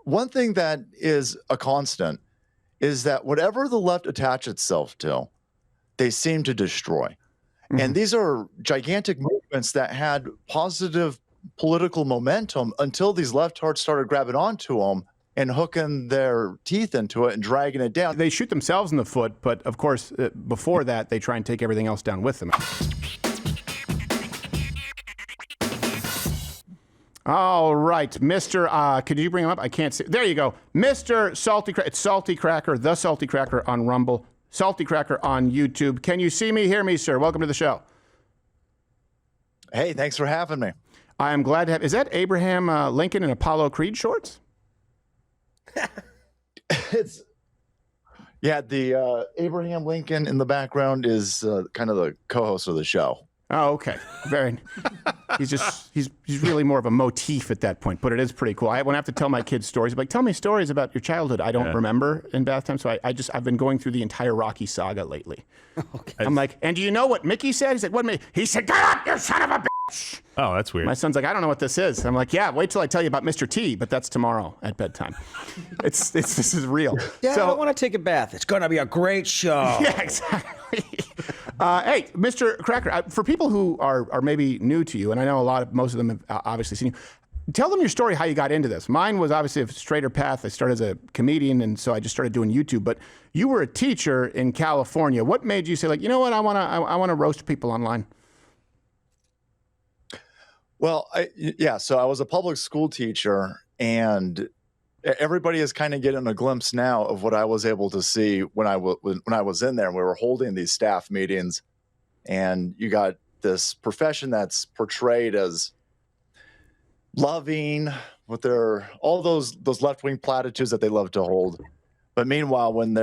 one thing that is a constant is that whatever the left attach itself to, they seem to destroy. Mm-hmm. And these are gigantic movements that had positive political momentum until these leftards started grabbing onto them and hooking their teeth into it and dragging it down. They shoot themselves in the foot, but of course, before that, they try and take everything else down with them. All right, Mr. Could you bring him up? I can't see. There you go. Mr. Salty Cracker. It's Salty Cracker, the Salty Cracker on Rumble, Salty Cracker on YouTube. Can you see me, hear me, sir? Welcome to the show. Hey, thanks for having me. I am glad to have. Is that Abraham Lincoln in Apollo Creed shorts? It's the Abraham Lincoln in the background is kind of the co-host of the show. Oh, okay. Very. He's really more of a motif at that point, but it is pretty cool. When I have to tell my kids stories, I'm like, tell me stories about your childhood. I don't remember in bath time, so I've been going through the entire Rocky saga lately. Okay. I'm like, and do you know what Mickey said? He said, what? He said, get up, you son of a bitch. Oh, that's weird. My son's like, I don't know what this is. I'm like, yeah, wait till I tell you about Mr. T, but that's tomorrow at bedtime. This is real. Yeah, I don't want to take a bath. It's going to be a great show. Yeah, exactly. Hey, Mr. Cracker, for people who are maybe new to you, and I know most of them have obviously seen you, tell them your story, how you got into this. Mine was obviously a straighter path. I started as a comedian, and so I just started doing YouTube. But you were a teacher in California. What made you say, like, you know what, I want to roast people online? Well, so I was a public school teacher, and everybody is kind of getting a glimpse now of what I was able to see when I was in there. And we were holding these staff meetings, and you got this profession that's portrayed as loving with all those left-wing platitudes that they love to hold. But meanwhile, when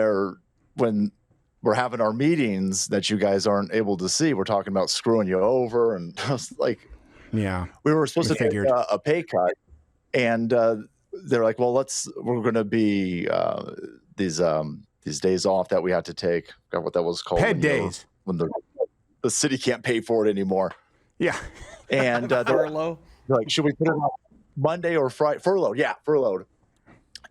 we're having our meetings that you guys aren't able to see, we're talking about screwing you over, and like, yeah, we were supposed to take a pay cut, and they're like, well, we're going to be these days off that we had to take. I forgot what that was called. Head days. When the city can't pay for it anymore. Yeah. And they're like, should we put it on Monday or Friday? Furloughed. Yeah, furloughed.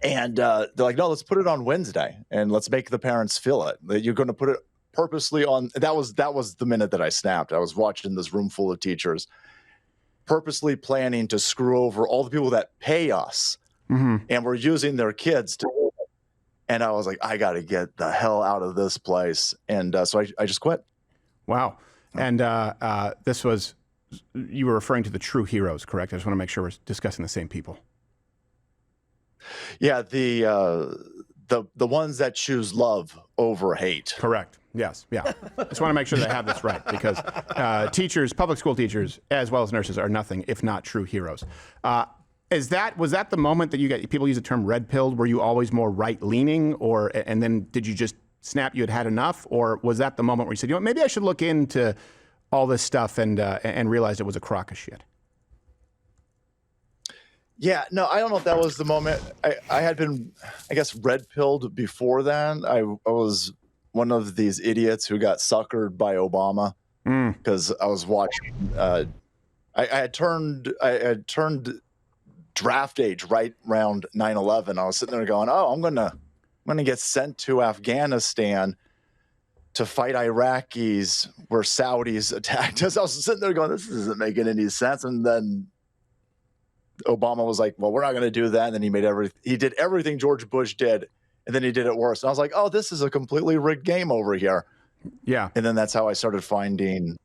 And they're like, no, let's put it on Wednesday, and let's make the parents feel it. That you're going to put it purposely on. That was the minute that I snapped. I was watching this room full of teachers purposely planning to screw over all the people that pay us. Mm-hmm. And we're using their kids to, and I was like, I got to get the hell out of this place. And so I just quit. Wow. And you were referring to the true heroes, correct? I just want to make sure we're discussing the same people. Yeah. The ones that choose love over hate. Correct. Yes. Yeah. I just want to make sure that I have this right, because teachers, public school teachers, as well as nurses, are nothing if not true heroes. Was that the moment that people use the term red pilled? Were you always more right leaning, and then did you just snap? You had enough, or was that the moment where you said, you know, maybe I should look into all this stuff and realized it was a crock of shit? Yeah, no, I don't know if that was the moment. I had been, I guess, red pilled before then. I was one of these idiots who got suckered by Obama because I was watching. I had turned draft age right around 9/11. I was sitting there going, "Oh, I'm gonna get sent to Afghanistan to fight Iraqis where Saudis attacked us." I was sitting there going, "This isn't making any sense." And then Obama was like, "Well, we're not going to do that." And then he did everything George Bush did, and then he did it worse. And I was like, "Oh, this is a completely rigged game over here." Yeah. And then that's how I started finding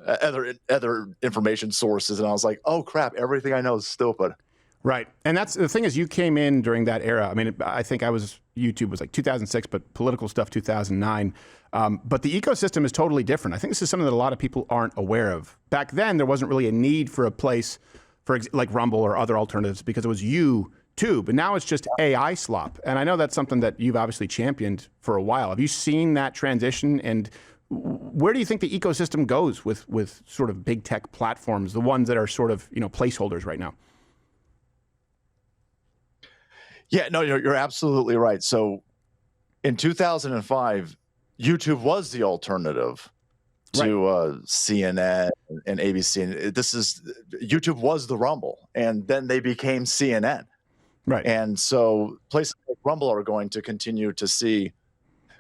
other information sources, and I was like, "Oh crap! Everything I know is stupid." Right. And that's the thing, is you came in during that era. I mean, I think YouTube was like 2006, but political stuff 2009. But the ecosystem is totally different. I think this is something that a lot of people aren't aware of. Back then, there wasn't really a need for a place like Rumble or other alternatives, because it was YouTube. And now it's just AI slop. And I know that's something that you've obviously championed for a while. Have you seen that transition? And where do you think the ecosystem goes with sort of big tech platforms, the ones that are sort of, placeholders right now? Yeah, no, you're absolutely right. So in 2005, YouTube was the alternative to CNN and ABC. And YouTube was the Rumble, and then they became CNN. Right. And so places like Rumble are going to continue to see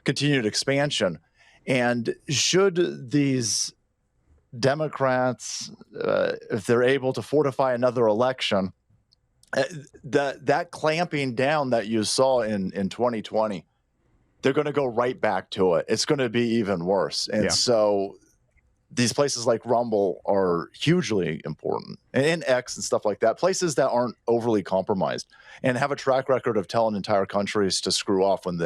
continued expansion. And should these Democrats, if they're able to fortify another election, that clamping down that you saw in 2020, they're going to go right back to it. It's going to be even worse. And so these places like Rumble are hugely important, and X and stuff like that, places that aren't overly compromised and have a track record of telling entire countries to screw off when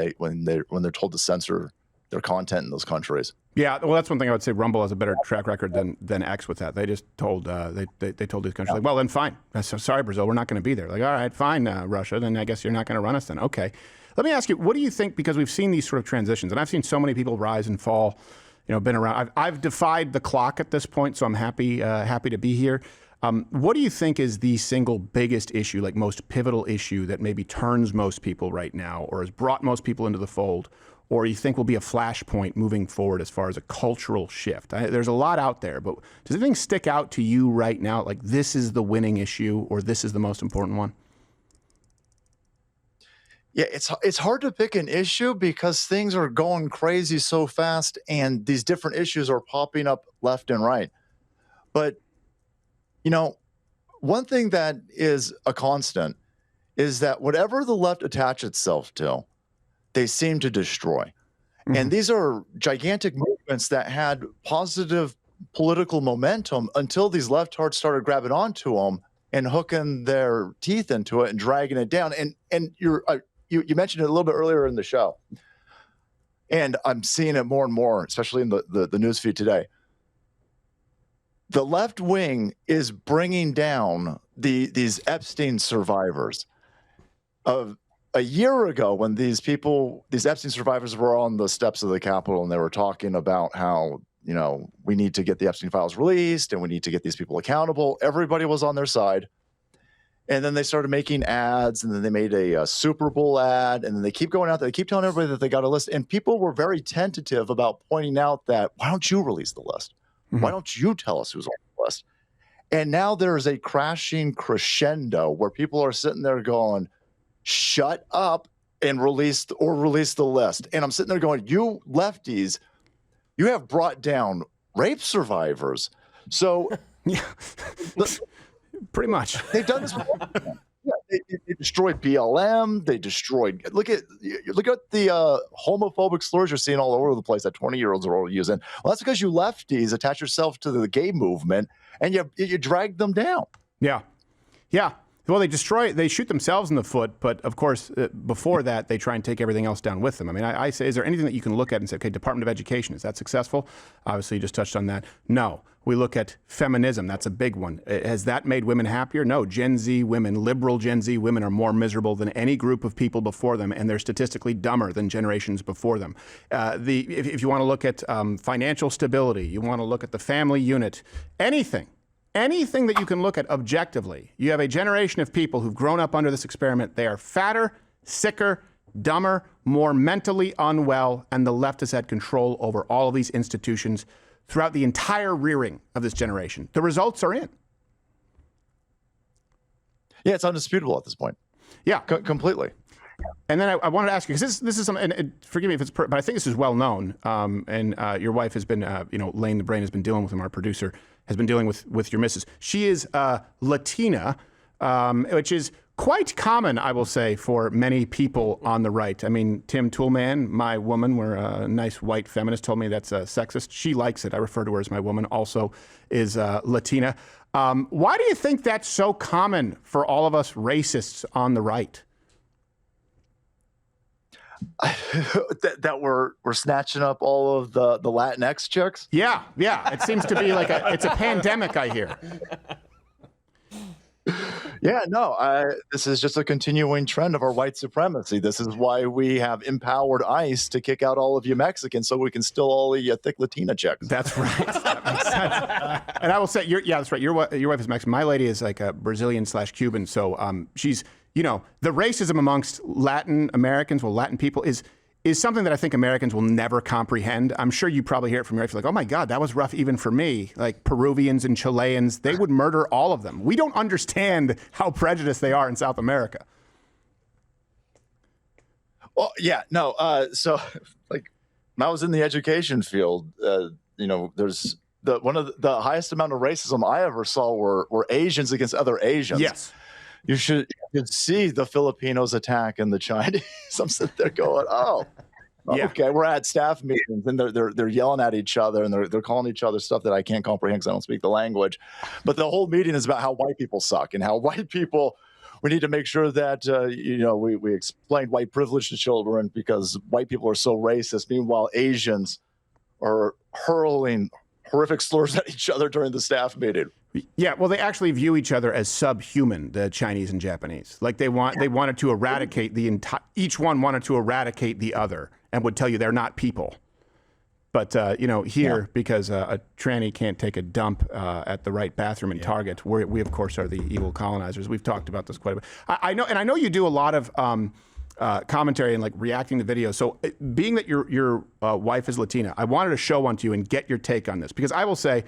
they're told to censor their content in those countries. Yeah, well, that's one thing I would say. Rumble has a better track record than X with that. They just told they told these countries, like, well, then fine. Sorry, Brazil, we're not going to be there. Like, all right, fine, Russia, then I guess you're not going to run us then. Okay. Let me ask you, what do you think, because we've seen these sort of transitions, and I've seen so many people rise and fall, been around. I've defied the clock at this point, so I'm happy to be here. What do you think is the single biggest issue, like most pivotal issue that maybe turns most people right now or has brought most people into the fold, or you think will be a flashpoint moving forward as far as a cultural shift? There's a lot out there, but does anything stick out to you right now, like this is the winning issue or this is the most important one? Yeah, it's hard to pick an issue because things are going crazy so fast and these different issues are popping up left and right. But, one thing that is a constant is that whatever the left attach itself to, they seem to destroy. Mm-hmm. And these are gigantic movements that had positive political momentum until these leftards started grabbing onto them and hooking their teeth into it and dragging it down. And you mentioned it a little bit earlier in the show, and I'm seeing it more and more, especially in the newsfeed today. The left wing is bringing down these Epstein survivors. Of a year ago, when these Epstein survivors were on the steps of the Capitol and they were talking about how, we need to get the Epstein files released and we need to get these people accountable, everybody was on their side. And then they started making ads, and then they made a Super Bowl ad, and then they keep going out there. They keep telling everybody that they got a list. And people were very tentative about pointing out that, why don't you release the list? Mm-hmm. Why don't you tell us who's on the list? And now there's a crashing crescendo where people are sitting there going, shut up and release the list. And I'm sitting there going, you lefties, you have brought down rape survivors. So yeah. Pretty much. They've done this. They destroyed BLM. They destroyed. Look at the homophobic slurs you're seeing all over the place that 20-year-olds are all using. Well, that's because you lefties attach yourself to the gay movement and you drag them down. Yeah. Well, they shoot themselves in the foot, but of course, before that, they try and take everything else down with them. I mean, I say, is there anything that you can look at and say, okay, Department of Education, is that successful? Obviously, you just touched on that. No. We look at feminism. That's a big one. Has that made women happier? No. Gen Z women, liberal Gen Z women are more miserable than any group of people before them, and they're statistically dumber than generations before them. If you want to look at financial stability, you want to look at the family unit, anything that you can look at objectively, you have a generation of people who've grown up under this experiment. They are fatter, sicker, dumber, more mentally unwell, and the left has had control over all of these institutions throughout the entire rearing of this generation. The results are in. Yeah, it's undisputable at this point. Yeah. Completely. And then I wanted to ask you, because this is something, and forgive me if it's, but I think this is well known, and your wife has been, Lane the Brain has been dealing with him, our producer, has been dealing with your missus. She is Latina, which is quite common, I will say, for many people on the right. I mean, Tim Toolman, my woman, we're a nice white feminist, told me that's sexist. She likes it. I refer to her as my woman, also is Latina. Why do you think that's so common for all of us racists on the right? that we're snatching up all of the Latinx chicks? Yeah. It seems to be like it's a pandemic, I hear. Yeah, no, this is just a continuing trend of our white supremacy. This is why we have empowered ICE to kick out all of you Mexicans so we can still all the thick Latina chicks. That's right. That makes sense. And I will say, that's right. Your wife is Mexican. My lady is like a Brazilian/Cuban. So she's, the racism amongst Latin Americans, Latin people is something that I think Americans will never comprehend. I'm sure you probably hear it from your wife, like, oh my God, that was rough even for me. Like Peruvians and Chileans, they would murder all of them. We don't understand how prejudiced they are in South America. Well, yeah, no. So, like, when I was in the education field, there's one of the highest amount of racism I ever saw were Asians against other Asians. Yes. You should see the Filipinos attack and the Chinese. I'm sitting there going, oh, Yeah. okay. We're at staff meetings and they're yelling at each other and they're calling each other stuff that I can't comprehend because I don't speak the language. But the whole meeting is about how white people suck and how white people. We need to make sure that we explain white privilege to children because white people are so racist. Meanwhile, Asians are hurling horrific slurs at each other during the staff meeting. Yeah, well, they actually view each other as subhuman, the Chinese and Japanese. Like they wanted to eradicate each one wanted to eradicate the other and would tell you they're not people. But here, because a tranny can't take a dump at the right bathroom in Target, we of course are the evil colonizers. We've talked about this quite a bit. I know you do a lot of commentary and like reacting to videos. So being that your wife is Latina, I wanted to show one to you and get your take on this because I will say,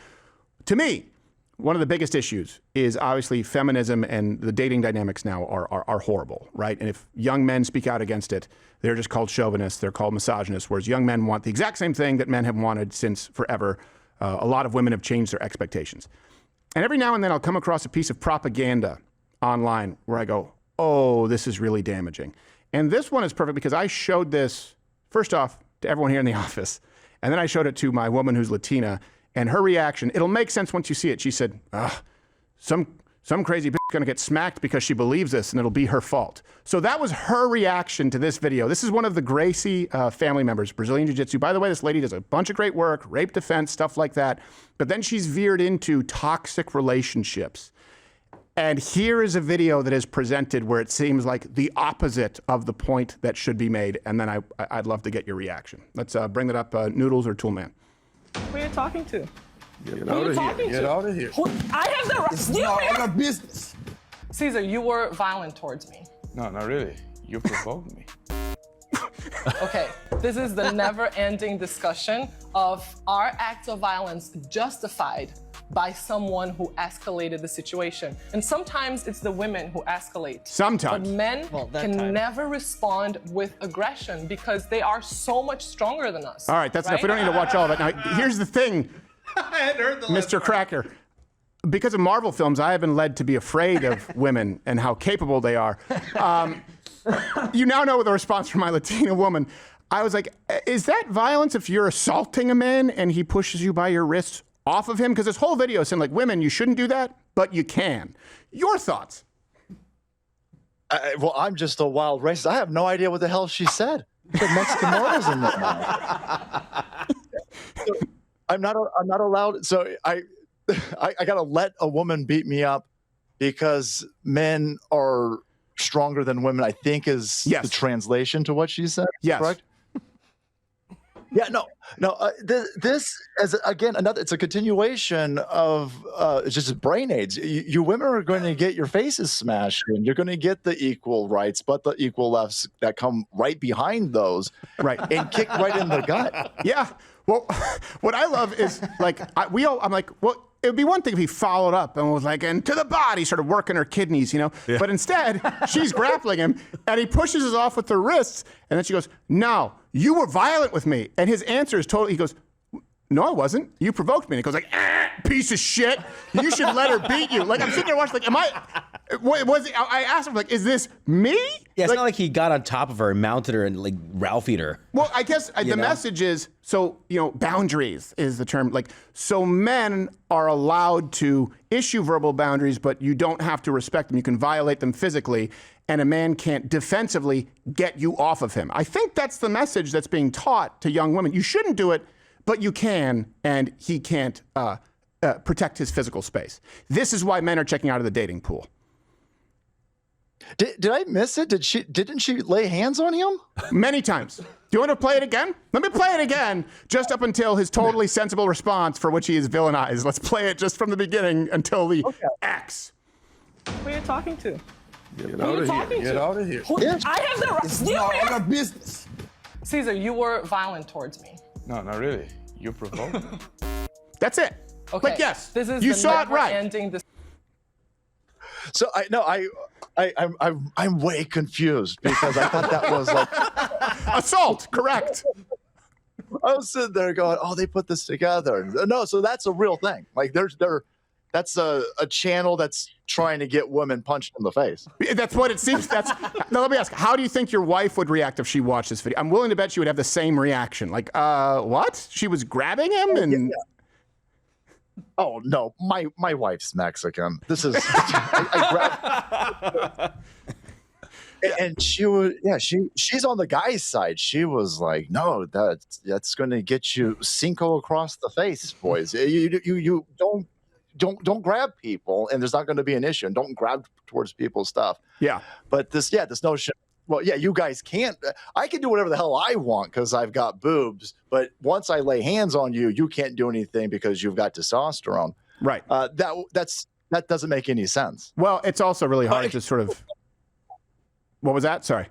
to me, one of the biggest issues is obviously feminism and the dating dynamics now are horrible, right? And if young men speak out against it, they're just called chauvinists, they're called misogynists, whereas young men want the exact same thing that men have wanted since forever. A lot of women have changed their expectations. And every now and then I'll come across a piece of propaganda online where I go, oh, this is really damaging. And this one is perfect because I showed this, first off, to everyone here in the office, and then I showed it to my woman who's Latina. And her reaction, it'll make sense once you see it. She said, some crazy bitch is going to get smacked because she believes this and it'll be her fault. So that was her reaction to this video. This is one of the Gracie family members, Brazilian Jiu-Jitsu. By the way, this lady does a bunch of great work, rape defense, stuff like that. But then she's veered into toxic relationships. And here is a video that is presented where it seems like the opposite of the point that should be made. And then I'd love to get your reaction. Let's bring that up, Noodles or Toolman. Who are you talking to? Get out of here. Get out of here. I have the right. It's not our business. Caesar, you were violent towards me. No, not really. You provoked me. Okay, this is the never-ending discussion of are acts of violence justified by someone who escalated the situation. And sometimes it's the women who escalate. Sometimes. But men can never respond with aggression because they are so much stronger than us. All right, that's enough. We don't need to watch all of it. Now, here's the thing, Mr. Cracker. Because of Marvel films, I have been led to be afraid of women and how capable they are. You now know the response from my Latina woman. I was like, is that violence if you're assaulting a man and he pushes you by your wrists off of him? Because this whole video is saying, like, women, you shouldn't do that, but you can. Your thoughts? Well, I'm just a wild racist. I have no idea what the hell she said. The Mexican murders in there. I'm not allowed. So I gotta let a woman beat me up because men are stronger than women, I think is the translation to what she said. Yes. Correct? Yeah, no. This is again it's a continuation of it's just brain AIDS. You women are going to get your faces smashed in. You're going to get the equal rights, but the equal lefts that come right behind those, right, and kick right in the gut. Yeah. Well, what I love is like I'm like, well, it would be one thing if he followed up and was like, and to the body, sort of working her kidneys, you know. Yeah. But instead, she's grappling him, and he pushes us off with the wrists, and then she goes, "No, you were violent with me." And his answer is totally. He goes, "No, I wasn't. You provoked me." And he goes like, "Piece of shit. You should let her beat you." Like I'm sitting there watching, like, am I? I asked him, like, is this me? Yeah, it's not like he got on top of her and mounted her and like Ralphied her. Well, I guess the message is, so, boundaries is the term. Like, so men are allowed to issue verbal boundaries, but you don't have to respect them. You can violate them physically, and a man can't defensively get you off of him. I think that's the message that's being taught to young women. You shouldn't do it, but you can, and he can't protect his physical space. This is why men are checking out of the dating pool. Did I miss it? Didn't she lay hands on him? Many times. Do you want to play it again? Let me play it again, just up until his totally sensible response for which he is villainized. Let's play it just from the beginning until the X. Who are you talking to? Get out of here. Get out of here. I have the right. It's not our business. Caesar, you were violent towards me. No, not really. You provoked me. That's it. Okay. But yes, this is you the saw it right. Ending So I'm way confused because I thought that was like Assault, correct. I was sitting there going, "Oh, they put this together." No, so that's a real thing. Like, that's a channel that's trying to get women punched in the face. That's what it seems. Now let me ask, how do you think your wife would react if she watched this video? I'm willing to bet she would have the same reaction. Like, what? She was grabbing him and. Yeah. Oh no, my wife's Mexican. This is I grabbed, and she was she's on the guy's side. She was like, "No, that's going to get you cinco across the face, boys. You don't grab people, and there's not going to be an issue. And don't grab towards people's stuff." Yeah, but this notion. Well, yeah, you guys can't. I can do whatever the hell I want because I've got boobs. But once I lay hands on you, you can't do anything because you've got testosterone. Right. That doesn't make any sense. Well, it's also really hard to sort of. What was that? Sorry.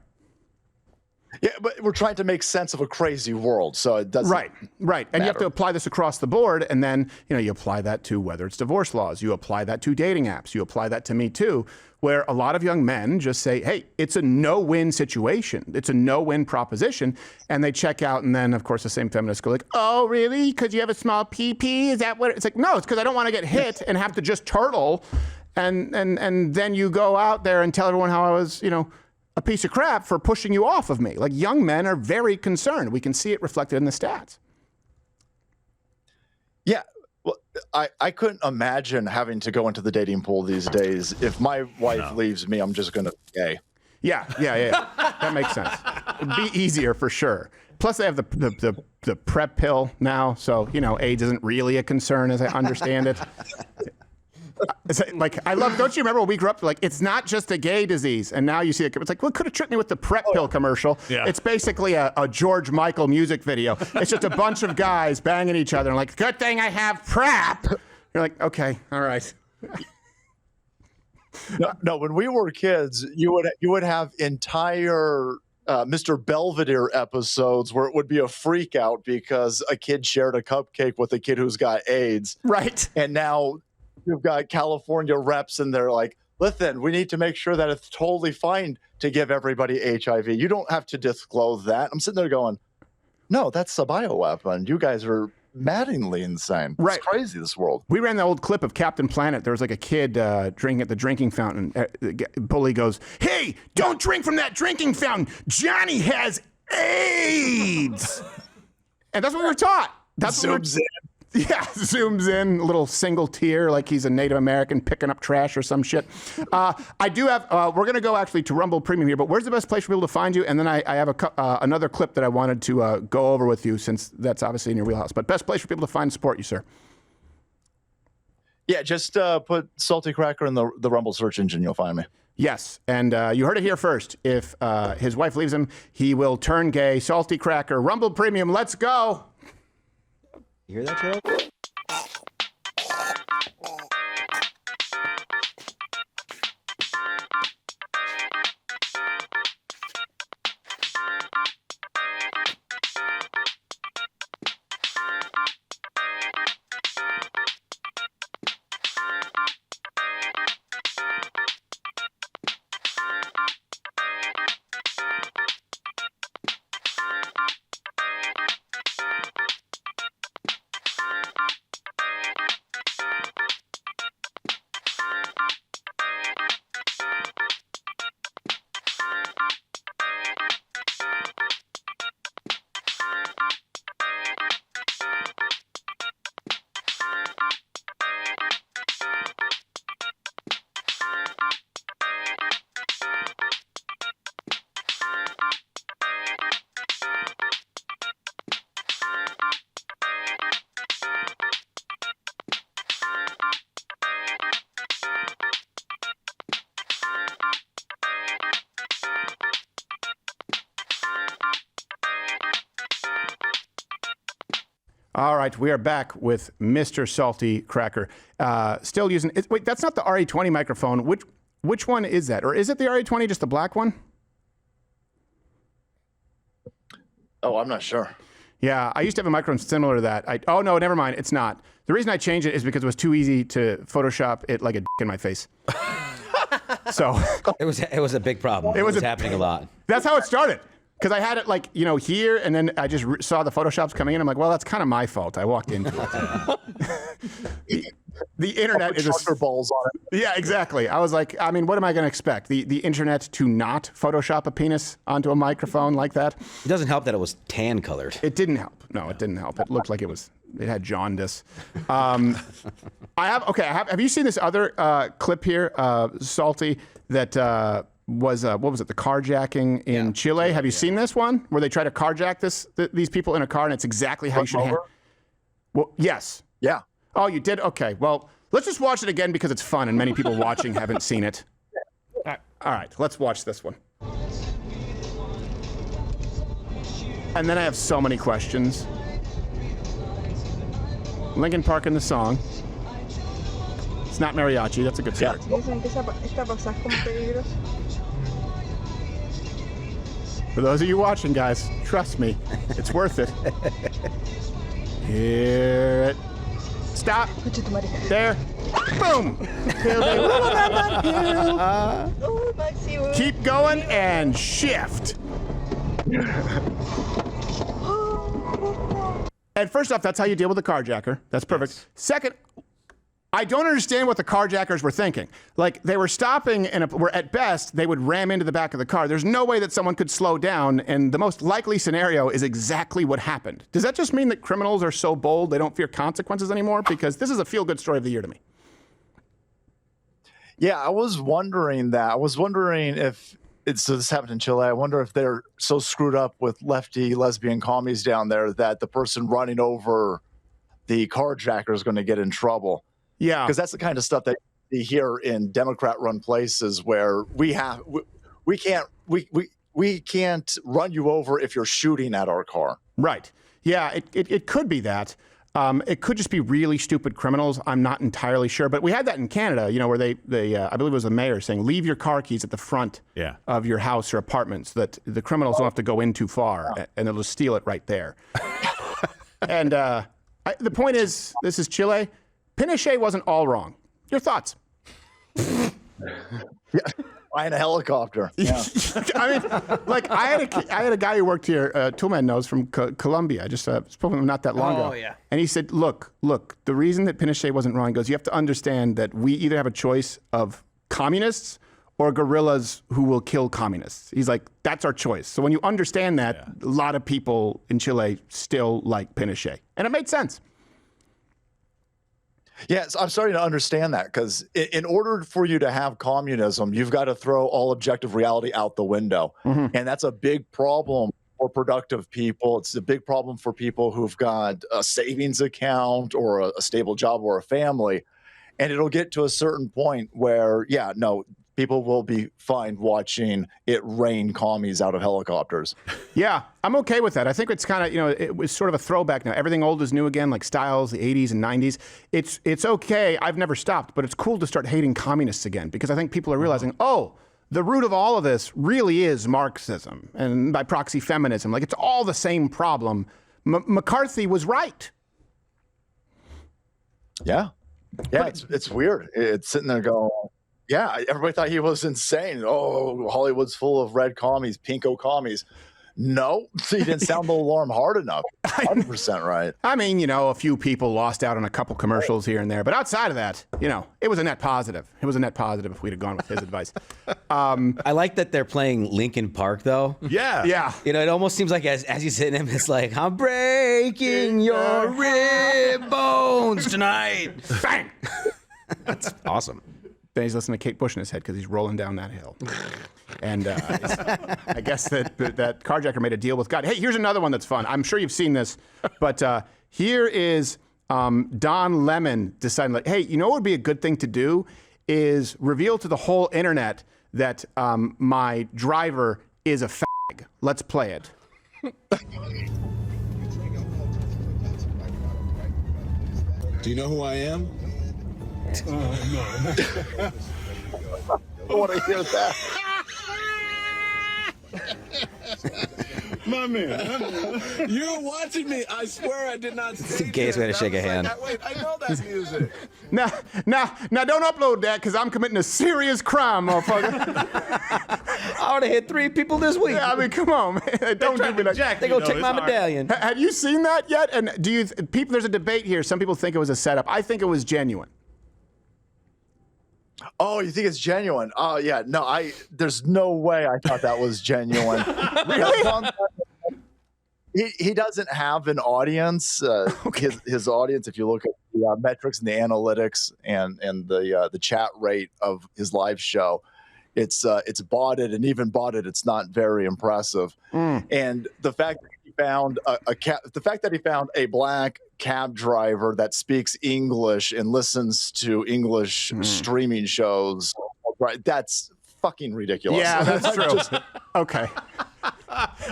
Yeah, but we're trying to make sense of a crazy world, so it doesn't. Right. And you have to apply this across the board, and then you apply that to whether it's divorce laws, you apply that to dating apps, you apply that to Me Too, where a lot of young men just say, "Hey, it's a no-win situation, it's a no-win proposition," and they check out, and then of course the same feminists go like, "Oh, really? Because you have a small PP? Is that what?" It's like, no, it's because I don't want to get hit and have to just turtle, and then you go out there and tell everyone how I was, a piece of crap for pushing you off of me. Like, young men are very concerned. We can see it reflected in the stats. Yeah. Well, I couldn't imagine having to go into the dating pool these days. If my wife leaves me, I'm just going to be gay. Yeah. That makes sense. It'd be easier for sure. Plus, they have the PrEP pill now, so, AIDS isn't really a concern as I understand it. It's like, I love, don't you remember when we grew up, like, it's not just a gay disease. And now you see it, it's like, well, could have tricked me with the PrEP pill commercial. Yeah. It's basically a George Michael music video. It's just a bunch of guys banging each other and like, good thing I have PrEP. You're like, okay, all right. No, when we were kids, you would have entire Mr. Belvedere episodes where it would be a freak out because a kid shared a cupcake with a kid who's got AIDS. Right. And now you've got California reps and they're like, listen, we need to make sure that it's totally fine to give everybody HIV. You don't have to disclose that. I'm sitting there going, no, that's a bioweapon. You guys are maddeningly insane. Right. It's crazy, this world. We ran the old clip of Captain Planet. There was like a kid drinking at the drinking fountain. The bully goes, "Hey, don't drink from that drinking fountain. Johnny has AIDS." And that's what we were taught. That's Zooms in. Yeah, zooms in, a little single tear like he's a Native American picking up trash or some shit. I do have, we're going to go actually to Rumble Premium here, but where's the best place for people to find you? And then I have another clip that I wanted to go over with you since that's obviously in your wheelhouse. But best place for people to find and support you, sir? Yeah, just put Salty Cracker in the Rumble search engine. You'll find me. Yes, and you heard it here first. If his wife leaves him, he will turn gay. Salty Cracker, Rumble Premium, let's go. You hear that, Gerald? All right, we are back with Mr. Salty Cracker. Still using, wait, that's not the RE20 microphone. Which one is that? Or is it the RE20, just the black one? Oh, I'm not sure. Yeah, I used to have a microphone similar to that. Oh, no, never mind. It's not. The reason I changed it is because it was too easy to Photoshop it like a dick in my face. So it was a big problem. It was happening a lot. That's how it started. Because I had it like, here, and then I just saw the Photoshops coming in. I'm like, well, that's kind of my fault. I walked into it. The internet is balls on it. Yeah, exactly. I was like, I mean, what am I going to expect? The internet to not Photoshop a penis onto a microphone like that? It doesn't help that it was tan colored. It didn't help. No, it didn't help. It looked like it had jaundice. Have you seen this other clip here, Salty, that was, what was it, the carjacking in Chile? Have you seen this one? Where they try to carjack these people in a car, and it's exactly how you should handle it? Well, yes. Yeah. Oh, you did? Okay. Well, let's just watch it again because it's fun, and many people watching haven't seen it. All right, let's watch this one. And then I have so many questions. Linkin Park in the song. It's not mariachi. That's a good start. For those of you watching, guys, trust me, it's worth it. Hear it. Stop. There. Boom. Keep going and shift. And first off, that's how you deal with a carjacker. That's perfect. Yes. Second, I don't understand what the carjackers were thinking. Like, they were stopping, where at best, they would ram into the back of the car. There's no way that someone could slow down, and the most likely scenario is exactly what happened. Does that just mean that criminals are so bold they don't fear consequences anymore? Because this is a feel-good story of the year to me. Yeah, I was wondering that. I was wondering if so this happened in Chile. I wonder if they're so screwed up with lefty lesbian commies down there that the person running over the carjacker is going to get in trouble. Yeah, because that's the kind of stuff that you hear in Democrat-run places where we can't run you over if you're shooting at our car. Right. Yeah, it could be that. It could just be really stupid criminals. I'm not entirely sure, but we had that in Canada. Where they I believe it was the mayor saying, "Leave your car keys at the front of your house or apartment, so that the criminals don't have to go in too far, and they'll just steal it right there." And the point is, this is Chile. Pinochet wasn't all wrong. Your thoughts? Yeah, flying a helicopter. Yeah. I mean, like I had a guy who worked here, Toolman knows, from Colombia. I just spoke with him not that long ago. Yeah. And he said, look, the reason that Pinochet wasn't wrong, he goes, you have to understand that we either have a choice of communists or guerrillas who will kill communists. He's like, that's our choice. So when you understand that, a lot of people in Chile still like Pinochet. And it made sense. Yes, I'm starting to understand that, because in order for you to have communism, you've got to throw all objective reality out the window. Mm-hmm. And that's a big problem for productive people. It's a big problem for people who've got a savings account or a stable job or a family. And it'll get to a certain point where, people will be fine watching it rain commies out of helicopters. Yeah, I'm okay with that. I think it's kind of, it was sort of a throwback now. Everything old is new again, like styles, the 80s and 90s. It's okay. I've never stopped, but it's cool to start hating communists again, because I think people are realizing, the root of all of this really is Marxism, and by proxy feminism. Like, it's all the same problem. McCarthy was right. Yeah. Yeah, it's weird. It's sitting there going, yeah, everybody thought he was insane. Oh, Hollywood's full of red commies, pinko commies. No, he didn't sound the alarm hard enough. 100% right. I mean, a few people lost out on a couple commercials here and there, but outside of that, it was a net positive. It was a net positive if we'd have gone with his advice. I like that they're playing Linkin Park, though. Yeah. Yeah. It almost seems like as he's hitting him, it's like, I'm breaking your rib bones tonight. Bang! That's awesome. Then he's listening to Kate Bush in his head because he's rolling down that hill. And I guess that carjacker made a deal with God. Hey, here's another one that's fun. I'm sure you've seen this, but here is Don Lemon deciding, like, hey, what would be a good thing to do is reveal to the whole internet that my driver is a fag. Let's play it. Do you know who I am? No. I want to hear that. My Come here. You're watching me. I swear I did not say It's the gayest way to shake a hand. Wait, I know that music. Now, don't upload that because I'm committing a serious crime, motherfucker. I would have hit 3 people this week. Yeah, I mean, come on, man. Don't do me like that. They go take my medallion. Have you seen that yet? And do you people? There's a debate here. Some people think it was a setup. I think it was genuine. Oh, you think it's genuine? Oh, yeah. No, there's no way I thought that was genuine. Really? He doesn't have an audience. His audience, if you look at the metrics and the analytics and the chat rate of his live show, it's botted, and even botted, it's not very impressive. And the fact that he found a black cab driver that speaks English and listens to English streaming shows, right? That's fucking ridiculous. Yeah, that's true. Okay.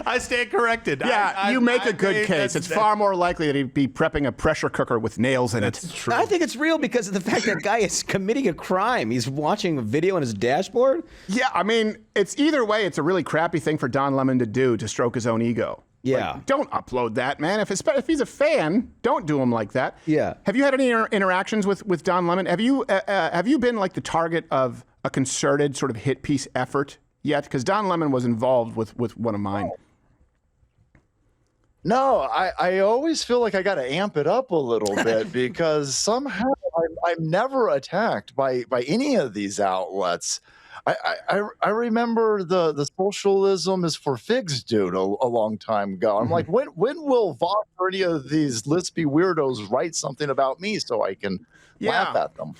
I stand corrected. Yeah, you make a good case. It's far more likely that he'd be prepping a pressure cooker with nails in it. True. I think it's real because of the fact that guy is committing a crime. He's watching a video on his dashboard. Yeah, I mean, it's either way. It's a really crappy thing for Don Lemon to do to stroke his own ego. Yeah. Like, don't upload that, man. If he's a fan, don't do him like that. Yeah. Have you had any interactions with Don Lemon? Have you been like the target of a concerted sort of hit piece effort yet? Because Don Lemon was involved with one of mine. No, I always feel like I got to amp it up a little bit because somehow I'm never attacked by any of these outlets. I remember the socialism is for figs dude a long time ago. I'm like, when will Vox or any of these lispy weirdos write something about me so I can laugh at them?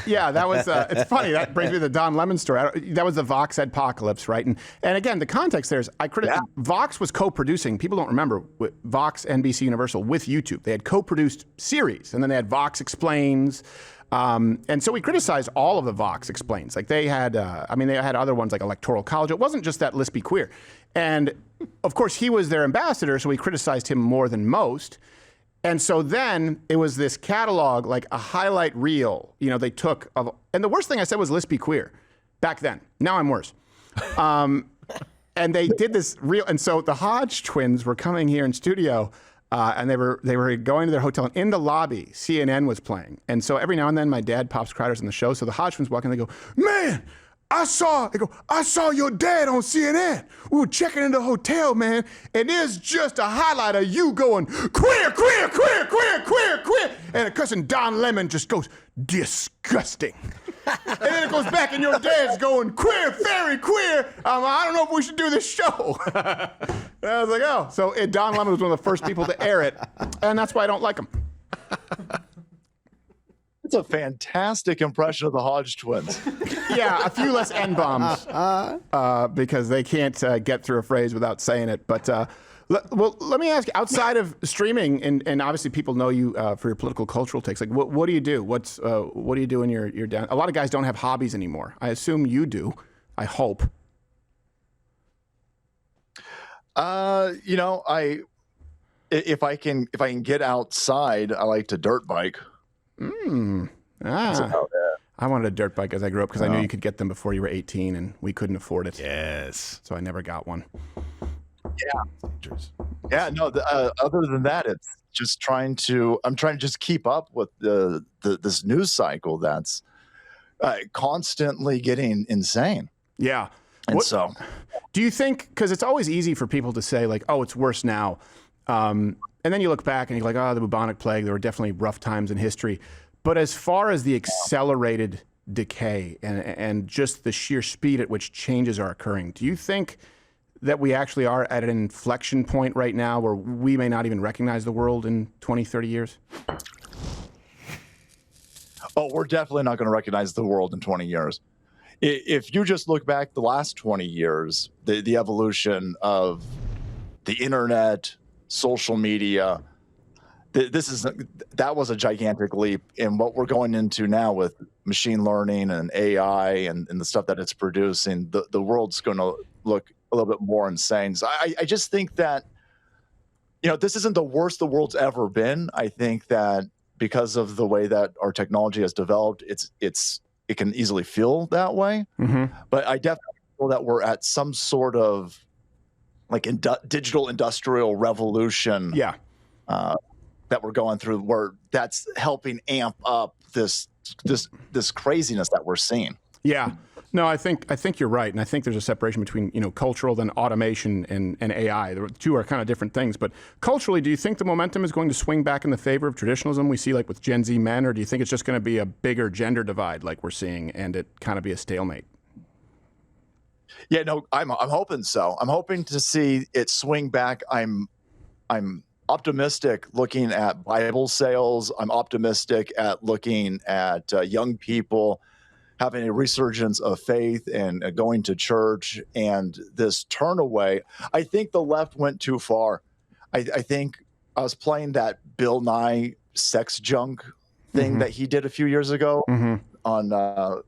Yeah, that was. It's funny. That brings me to the Don Lemon story. That was the Vox apocalypse, right? And again, the context there is Vox was co-producing. People don't remember Vox, NBC Universal with YouTube. They had co-produced series, and then they had Vox Explains. And so we criticized all of the Vox Explains. Like they had, they had other ones like Electoral College. It wasn't just that lispy queer. And of course, he was their ambassador, so we criticized him more than most. And so then it was this catalog, like a highlight reel, they took of, and the worst thing I said was lispy queer back then. Now I'm worse. And they did this reel. And so the Hodge twins were coming here in studio. And they were going to their hotel, and in the lobby, CNN was playing. And so every now and then, my dad pops Crowder's on the show. So the Hodgmans walk in, they go, "Man, I saw your dad on CNN. We were checking in the hotel, man, and there's just a highlight of you going queer, queer, queer, queer, queer, queer." And of course, Don Lemon just goes, "Disgusting." And then it goes back, and your dad's going, "Queer, very queer. I don't know if we should do this show." And I was like, oh. So Don Lemon was one of the first people to air it, and that's why I don't like him. It's a fantastic impression of the Hodge twins. Yeah, a few less N-bombs because they can't get through a phrase without saying it. But let me ask you, outside of streaming, and obviously people know you for your political cultural takes, like what do you do? What do you do in your down? A lot of guys don't have hobbies anymore. I assume you do. I hope. If I can get outside, I like to dirt bike. I wanted a dirt bike as I grew up because I knew you could get them before you were 18, and we couldn't afford it. Yes. So I never got one. Yeah. No. Other than that, it's just I'm trying to just keep up with this news cycle that's constantly getting insane. Yeah. And so, do you think, because it's always easy for people to say like, oh, it's worse now. And then you look back and you're like, oh, the bubonic plague, there were definitely rough times in history. But as far as the accelerated decay and just the sheer speed at which changes are occurring, do you think that we actually are at an inflection point right now where we may not even recognize the world in 20, 30 years? Oh, we're definitely not going to recognize the world in 20 years. If you just look back the last 20 years, the evolution of the internet, social media, that was a gigantic leap. And what we're going into now with machine learning and AI and the stuff that it's producing, the world's going to look a little bit more insane. So I just think that, this isn't the worst the world's ever been. I think that because of the way that our technology has developed, it can easily feel that way. Mm-hmm. But I definitely feel that we're at some sort of like digital industrial revolution. Yeah. That we're going through, where that's helping amp up this craziness that we're seeing. Yeah. No, I think you're right, and I think there's a separation between cultural, then automation, and AI. The two are kind of different things. But culturally, do you think the momentum is going to swing back in the favor of traditionalism we see like with Gen Z men, or do you think it's just going to be a bigger gender divide like we're seeing, and it kind of be a stalemate? Yeah, no, I'm hoping so. I'm hoping to see it swing back. I'm optimistic looking at Bible sales. I'm optimistic at looking at young people having a resurgence of faith and going to church, and this turn away. I think the left went too far. I think I was playing that Bill Nye sex junk thing that he did a few years ago on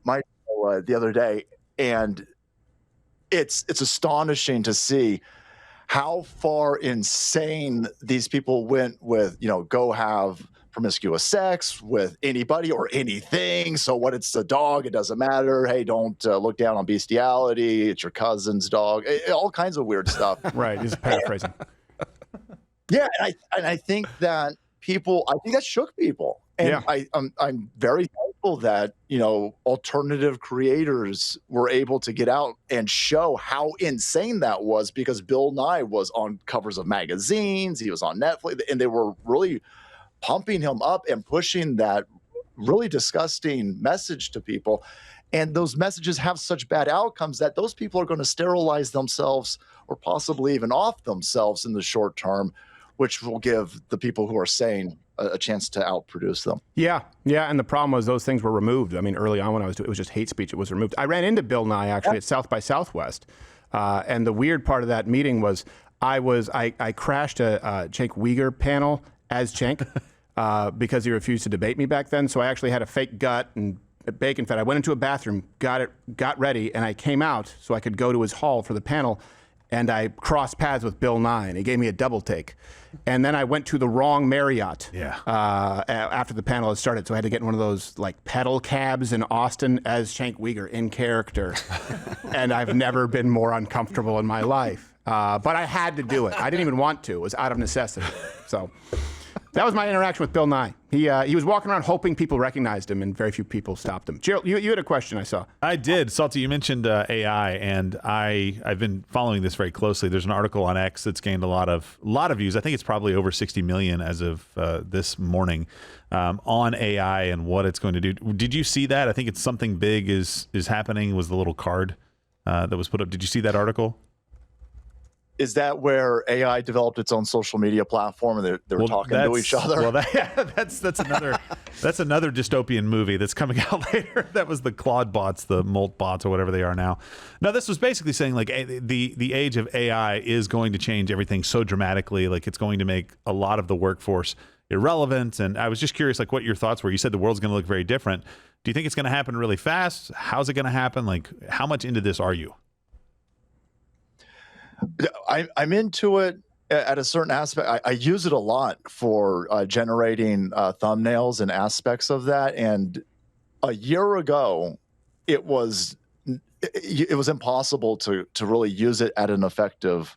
my show the other day, and it's astonishing to see how far insane these people went with, go have promiscuous sex with anybody or anything. So what, it's a dog, it doesn't matter. Hey, don't look down on bestiality. It's your cousin's dog. All kinds of weird stuff. Right, he's paraphrasing. Yeah, and I think that that shook people. And yeah. I'm very thankful that, alternative creators were able to get out and show how insane that was, because Bill Nye was on covers of magazines, he was on Netflix, and they were really pumping him up and pushing that really disgusting message to people. And those messages have such bad outcomes that those people are going to sterilize themselves or possibly even off themselves in the short term, which will give the people who are sane a chance to outproduce them. Yeah. And the problem was those things were removed. I mean, early on when I was doing it, was just hate speech. It was removed. I ran into Bill Nye actually at South by Southwest. And the weird part of that meeting was I crashed a Cenk Uygur panel as Cenk because he refused to debate me back then. So I actually had a fake gut and bacon fat. I went into a bathroom, got ready, and I came out so I could go to his hall for the panel. And I crossed paths with Bill Nye, and he gave me a double take. And then I went to the wrong Marriott after the panel had started. So I had to get in one of those like pedal cabs in Austin as Cenk Uygur in character. And I've never been more uncomfortable in my life. But I had to do it. I didn't even want to. It was out of necessity. So that was my interaction with Bill Nye. He was walking around hoping people recognized him, and very few people stopped him. Gerald, you had a question I saw. I did. Salty, you mentioned AI, and I've been following this very closely. There's an article on X that's gained a lot of views. I think it's probably over 60 million as of this morning on AI and what it's going to do. Did you see that? I think it's something big is happening. Was the little card that was put up. Did you see that article? Is that where AI developed its own social media platform and they were talking to each other? Well, that's another dystopian movie that's coming out later. That was the Claude bots, the Molt bots, or whatever they are now. No, this was basically saying like the age of AI is going to change everything so dramatically. Like it's going to make a lot of the workforce irrelevant. And I was just curious, like what your thoughts were. You said the world's going to look very different. Do you think it's going to happen really fast? How's it going to happen? Like how much into this are you? I'm into it at a certain aspect. I use it a lot for generating thumbnails and aspects of that. And a year ago, it was impossible to really use it in an effective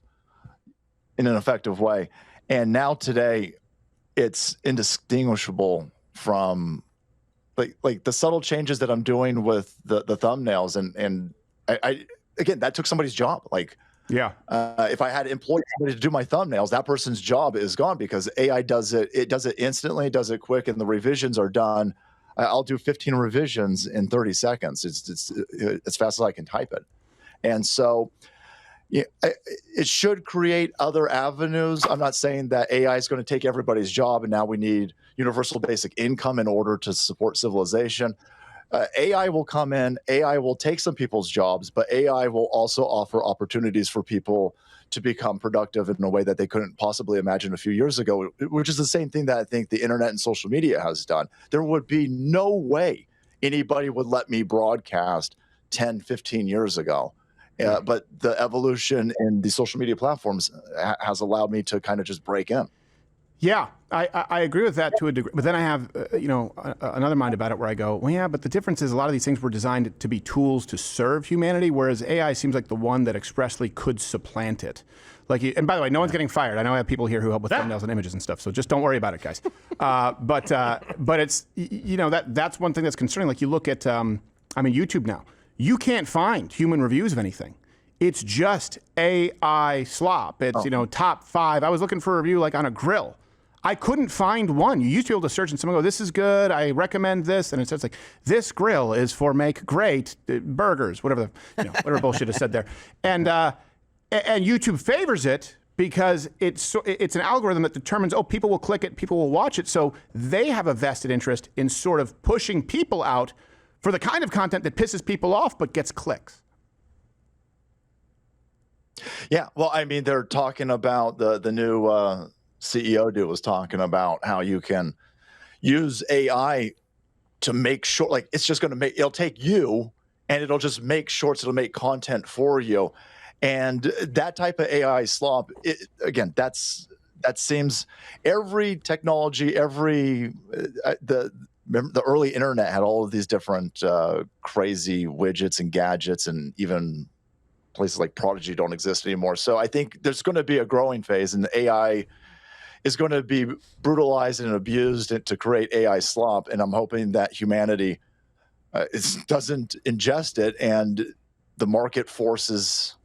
way. And now today, it's indistinguishable from like the subtle changes that I'm doing with the thumbnails. And I again, that took somebody's job. Like. Yeah. If I had employed somebody to do my thumbnails, that person's job is gone because AI does it. It does it instantly, does it quick, and the revisions are done. I'll do 15 revisions in 30 seconds. It's as fast as I can type it. And so it should create other avenues. I'm not saying that AI is going to take everybody's job and now we need universal basic income in order to support civilization. AI will come in, AI will take some people's jobs, but AI will also offer opportunities for people to become productive in a way that they couldn't possibly imagine a few years ago, which is the same thing that I think the internet and social media has done. There would be no way anybody would let me broadcast 10, 15 years ago. But the evolution in the social media platforms has allowed me to kind of just break in. Yeah, I agree with that to a degree. But then I have, another mind about it where I go, well, yeah, but the difference is a lot of these things were designed to be tools to serve humanity, whereas AI seems like the one that expressly could supplant it. Like, and by the way, no one's getting fired. I know I have people here who help with thumbnails and images and stuff, so just don't worry about it, guys. But it's, that's one thing that's concerning. Like, you look at, YouTube now. You can't find human reviews of anything. It's just AI slop. It's, top 5. I was looking for a review like on a grill. I couldn't find one. You used to be able to search and someone go, this is good, I recommend this. And it says like, this grill is for make great burgers, whatever whatever bullshit is said there. And YouTube favors it because it's an algorithm that determines, people will click it, people will watch it. So they have a vested interest in sort of pushing people out for the kind of content that pisses people off but gets clicks. Yeah, well, they're talking about the new CEO dude was talking about how you can use AI to make short, like it's just going to it'll take you and it'll just make shorts, it'll make content for you. And that type of AI slop, that seems every technology, the early internet had all of these different crazy widgets and gadgets, and even places like Prodigy don't exist anymore. So I think there's going to be a growing phase, and AI is going to be brutalized and abused to create AI slop. And I'm hoping that humanity doesn't ingest it, and the market forces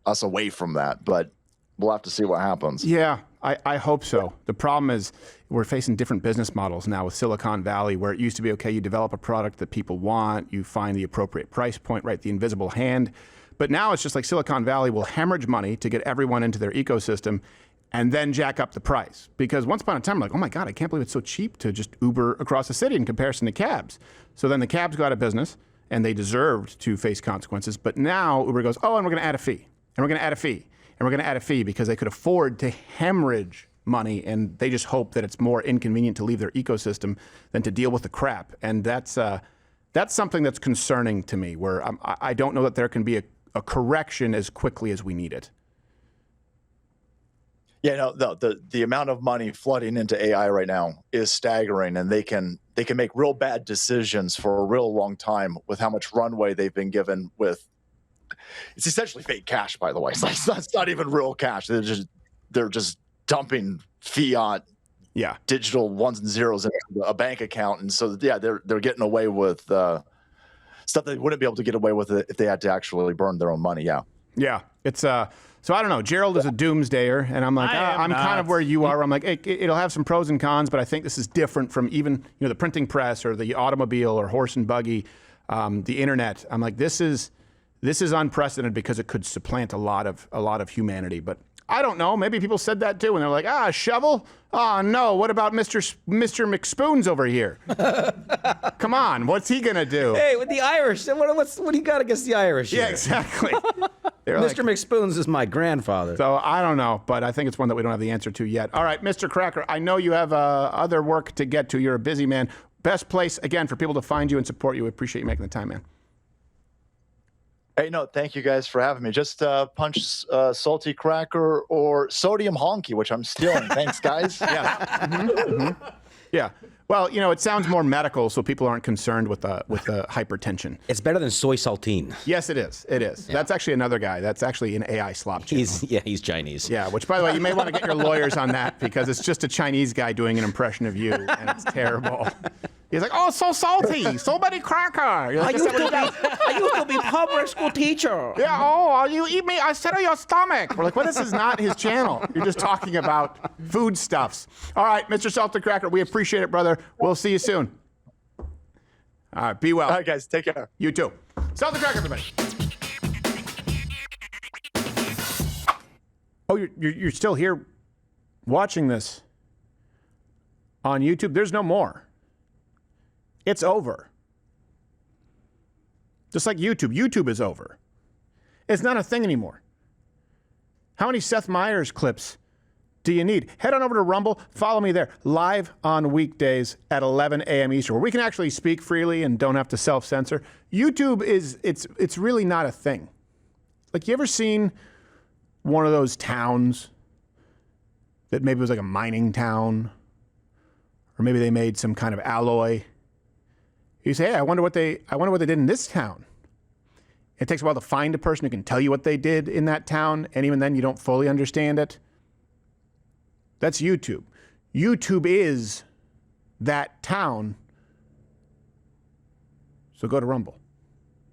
us away from that. But we'll have to see what happens. Yeah, I hope so. The problem is we're facing different business models now with Silicon Valley, where it used to be, okay, you develop a product that people want, you find the appropriate price point, right, the invisible hand. But now it's just like Silicon Valley will hemorrhage money to get everyone into their ecosystem and then jack up the price. Because once upon a time, we're like, oh my God, I can't believe it's so cheap to just Uber across the city in comparison to cabs. So then the cabs go out of business, and they deserved to face consequences. But now Uber goes, and we're going to add a fee, and we're going to add a fee, and we're going to add a fee, because they could afford to hemorrhage money, and they just hope that it's more inconvenient to leave their ecosystem than to deal with the crap. And that's something that's concerning to me, where I don't know that there can be a correction as quickly as we need it. Yeah, the amount of money flooding into AI right now is staggering, and they can make real bad decisions for a real long time with how much runway they've been given with. It's essentially fake cash, by the way. It's not even real cash. They're just dumping fiat, digital ones and zeros into a bank account, and so they're getting away with stuff they wouldn't be able to get away with if they had to actually burn their own money. Yeah, it's so I don't know. Gerald is a doomsdayer, and I'm like, I'm kind of where you are. I'm like, it'll have some pros and cons, but I think this is different from even the printing press or the automobile or horse and buggy, the internet. I'm like, this is unprecedented because it could supplant a lot of humanity. But I don't know. Maybe people said that too, and they're like, shovel? Oh no, what about Mr. McSpoons over here? Come on, what's he gonna do? Hey, with the Irish, what do you got against the Irish? Yeah, exactly. Mr. McSpoons is my grandfather. So I don't know, but I think it's one that we don't have the answer to yet. All right, Mr. Cracker, I know you have other work to get to. You're a busy man. Best place, again, for people to find you and support you. We appreciate you making the time, man. Hey, no, thank you guys for having me. Just punch Salty Cracker or Sodium Honky, which I'm stealing. Thanks, guys. Yeah. Yeah. Well, it sounds more medical, so people aren't concerned with the hypertension. It's better than soy saltine. Yes, it is. It is. Yeah. That's actually another guy. That's actually an AI slop channel. He's Chinese. Yeah, which, by the way, you may want to get your lawyers on that, because it's just a Chinese guy doing an impression of you, and it's terrible. He's like, oh, so salty, so many cracker. You're like, I used to be public school teacher. Yeah, you eat me, I settle your stomach. We're like, well, this is not his channel. You're just talking about foodstuffs. All right, Mr. Salty Cracker, we appreciate it, brother. We'll see you soon. All right, be well. All right, guys, take care. You too. Salty Cracker, everybody. Oh, you're still here watching this on YouTube? There's no more. It's over. Just like YouTube. YouTube is over. It's not a thing anymore. How many Seth Meyers clips do you need? Head on over to Rumble. Follow me there. Live on weekdays at 11 a.m. Eastern, where we can actually speak freely and don't have to self-censor. YouTube it's really not a thing. Like, you ever seen one of those towns that maybe was like a mining town, or maybe they made some kind of alloy. You say, hey, I wonder what they did in this town. It takes a while to find a person who can tell you what they did in that town, and even then you don't fully understand it. That's YouTube. YouTube is that town. So go to Rumble.